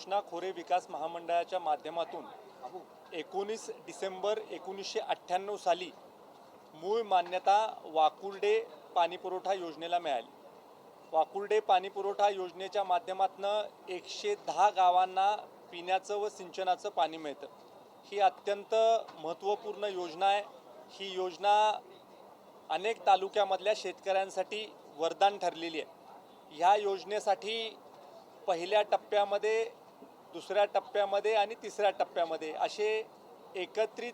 कृष्णा खोरे विकास महामंडळाच्या माध्यमातून 19 डिसेंबर 1998 साली मूळ मान्यता वाकुर्डे पाणीपुरवठा योजनेला मिळाली। वाकुर्डे पाणीपुरवठा योजनेच्या माध्यमातून 110 गावांना पिण्याचं व सिंचनाचं पाणी मिळतं। ही अत्यंत महत्त्वपूर्ण योजना आहे। ही योजना अनेक तालुक्यामधल्या शेतकऱ्यांसाठी वरदान ठरलेली आहे। ह्या योजनेसाठी पहिल्या टप्प्यामध्ये, दुसऱ्या टप्प्यामध्ये आणि तिसऱ्या टप्प्यामध्ये असे एकत्रित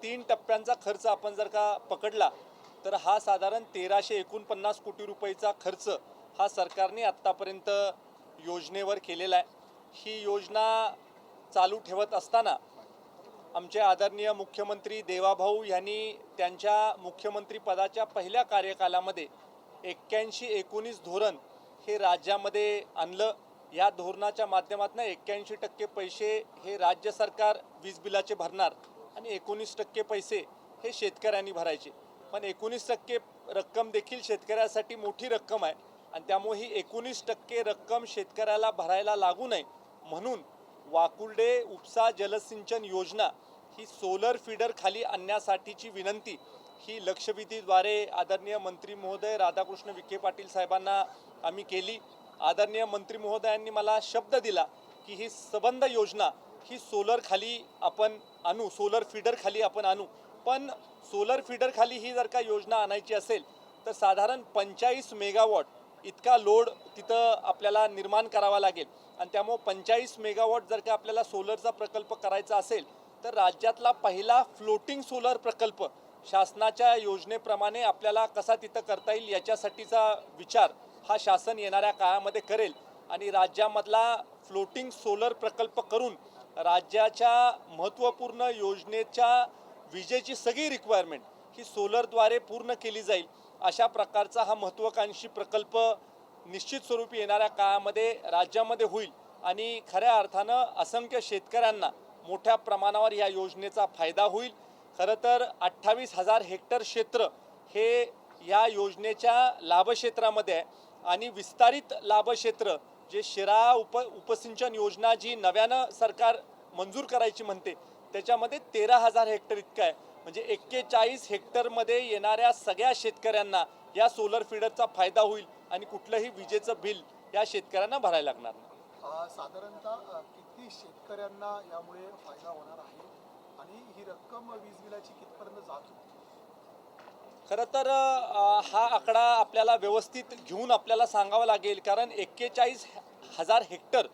3 टप्प्यांचा खर्च आपण जर का पकडला तर हा साधारण 1349 कोटी रुपयाचा खर्च हा सरकारने आत्तापर्यंत योजनेवर केलेला आहे। ही योजना चालू ठेवत असताना आमचे आदरणीय मुख्यमंत्री देवाभाऊ यांनी त्यांच्या मुख्यमंत्री पदाच्या पहिल्या कार्यकालामध्ये 81-19 धोरण हे राज्यामध्ये आणलं। या धोरणाच्या माध्यमातून 81% पैसे हे राज्य सरकार वीज बिलाचे भरणार आणि 19% पैसे हे शेतकऱ्यांनी भरायचे। पण 19% रक्कम देखील शेतकऱ्यासाठी मोठी रक्कम आहे आणि त्यामुळे ही 19% रक्कम शेतकऱ्याला भरायला लागू नये म्हणून वाकुर्डे उपसा जलसिंचन योजना ही सोलर फीडर खाली आणण्यासाठीची विनंती ही लक्षवेधीद्वारे आदरणीय मंत्री महोदय राधाकृष्ण विखे पाटील साहेबांना आम्ही केली। आदरणीय मंत्री महोदयांनी मला शब्द दिला की ही संबंध योजना ही सोलर खाली आपण आणू, सोलर फीडर खाली आपण आणू। पण सोलर फीडर खाली ही जर का योजना आणायची असेल तर साधारण 45 मेगावॉट इतका लोड तिथं आपल्याला निर्माण करावा लागेल आणि त्यामुळे 45 मेगावॉट जर का आपल्याला सोलरचा प्रकल्प करायचा असेल तर राज्यातला पहिला फ्लोटिंग सोलर प्रकल्प शासनाच्या योजनेप्रमाणे आपल्याला कसा तिथं करता येईल याच्यासाठीचा विचार हा शासन येणाऱ्या काळामध्ये करेल आणि राज्यामधला फ्लोटिंग सोलर प्रकल्प करून राज्याच्या महत्त्वपूर्ण योजनेच्या विजेची सगळी रिक्वायरमेंट ही सोलरद्वारे पूर्ण केली जाईल। अशा प्रकारचा हा महत्त्वाकांक्षी प्रकल्प निश्चित स्वरूपी येणाऱ्या काळामध्ये राज्यामध्ये होईल आणि खऱ्या अर्थानं असंख्य शेतकऱ्यांना मोठ्या प्रमाणावर या योजनेचा फायदा होईल। खरं तर 28,000 हेक्टर क्षेत्र हे या योजनेच्या लाभक्षेत्रामध्ये आहे आणि विस्तारित लाभक्षेत्र जे शिराळा उपसिंचन योजना जी नव्यानं सरकार मंजूर करायची म्हणते त्याच्यामध्ये 13,000 हेक्टर इतकं आहे। म्हणजे 41 हेक्टरमध्ये येणाऱ्या सगळ्या शेतकऱ्यांना या सोलर फीडरचा फायदा होईल आणि कुठलंही विजेचं बिल या शेतकऱ्यांना भरायला लागणार नाही। साधारणतः किती शेतकऱ्यांना यामुळे फायदा होणार आहे आणि ही रक्कम वीज बिलाची कितपर्यंत जात होती? खरं तर हा आकडा आपल्याला व्यवस्थित घेऊन आपल्याला सांगावा लागेल कारण 41,000 हेक्टर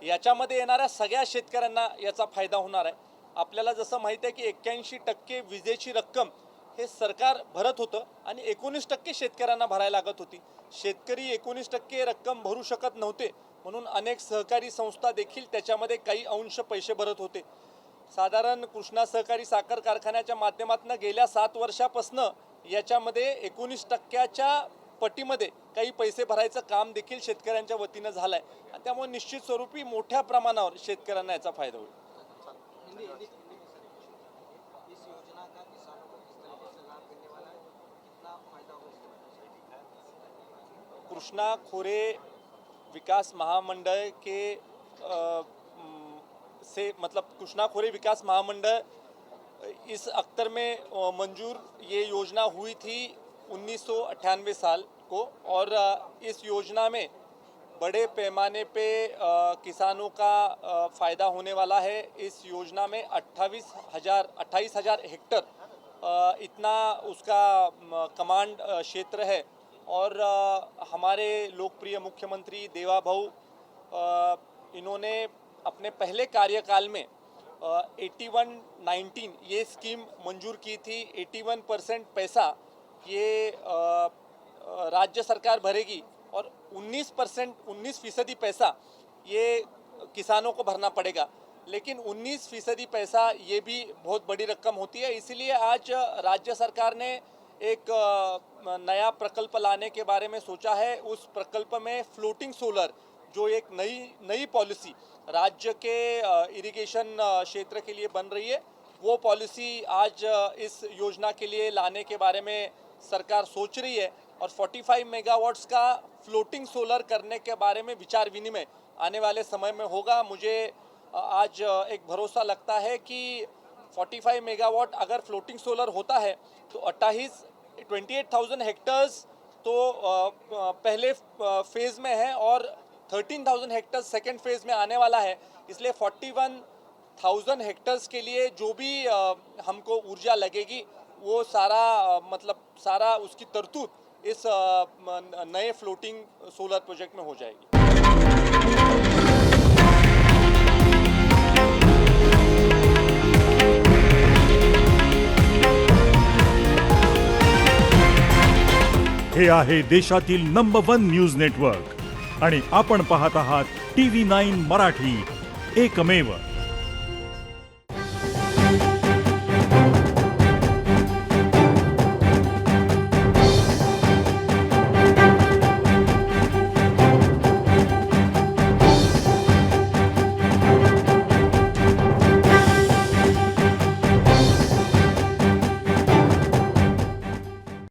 याच्यामध्ये येणाऱ्या सगळ्या शेतकऱ्यांना याचा फायदा होणार आहे। आपल्याला जसं माहिती आहे की 81% विजेची रक्कम हे सरकार भरत होतं आणि 19% शेतकऱ्यांना भरायला लागत होती। शेतकरी 19% रक्कम भरू शकत नव्हते म्हणून अनेक सहकारी संस्था देखील त्याच्यामध्ये काही अंश पैसे भरत होते। साधारण कृष्णा सहकारी साखर कारखान्याच्या माध्यमातून गेल्या 7 वर्षापासून याच्यामध्ये 19%च्या पटीमध्ये काही पैसे भरायचं काम देखील शेतकऱ्यांच्या वतीनं झालं आहे आणि त्यामुळे निश्चित स्वरूपी मोठ्या प्रमाणावर शेतकऱ्यांना याचा फायदा होईल। कृष्णा खोरे विकास महामंडल के से मतलब कृष्णा खोरे विकास महामंडल इस अख्तर में मंजूर ये योजना हुई थी 1998 साल को और इस योजना में बड़े पैमाने पे किसानों का फ़ायदा होने वाला है। इस योजना में 28,000 हेक्टर इतना उसका कमांड क्षेत्र है और हमारे लोकप्रिय मुख्यमंत्री देवाभाऊ इन्होंने अपने पहले कार्यकाल में 81-19 ये स्कीम मंजूर की थी। 81% पैसा ये राज्य सरकार भरेगी और 19% पैसा ये किसानों को भरना पड़ेगा। लेकिन 19% पैसा ये भी बहुत बड़ी रकम होती है, इसीलिए आज राज्य सरकार ने एक नया प्रकल्प लाने के बारे में सोचा है। उस प्रकल्प में फ्लोटिंग सोलर जो एक नई पॉलिसी राज्य के इरिगेशन क्षेत्र के लिए बन रही है, वो पॉलिसी आज इस योजना के लिए लाने के बारे में सरकार सोच रही है और 45 मेगावाट्स का फ्लोटिंग सोलर करने के बारे में विचार विनिमय आने वाले समय में होगा। मुझे आज एक भरोसा लगता है कि 45 मेगावाट अगर फ्लोटिंग सोलर होता है तो 28,000 हेक्टर्स तो पहले फेज़ में है और 13,000 हेक्टर्स सेकेंड फेज़ में आने वाला है। इसलिए 41,000 हेक्टर्स के लिए जो भी हमको ऊर्जा लगेगी वो सारा सारा उसकी तरतूद इस नए फ्लोटिंग सोलर प्रोजेक्ट में हो जाएगी। हे आहे देशातील नंबर 1 न्यूज नेटवर्क आणि आपण पाहत आहात TV9 मराठी, एकमेव।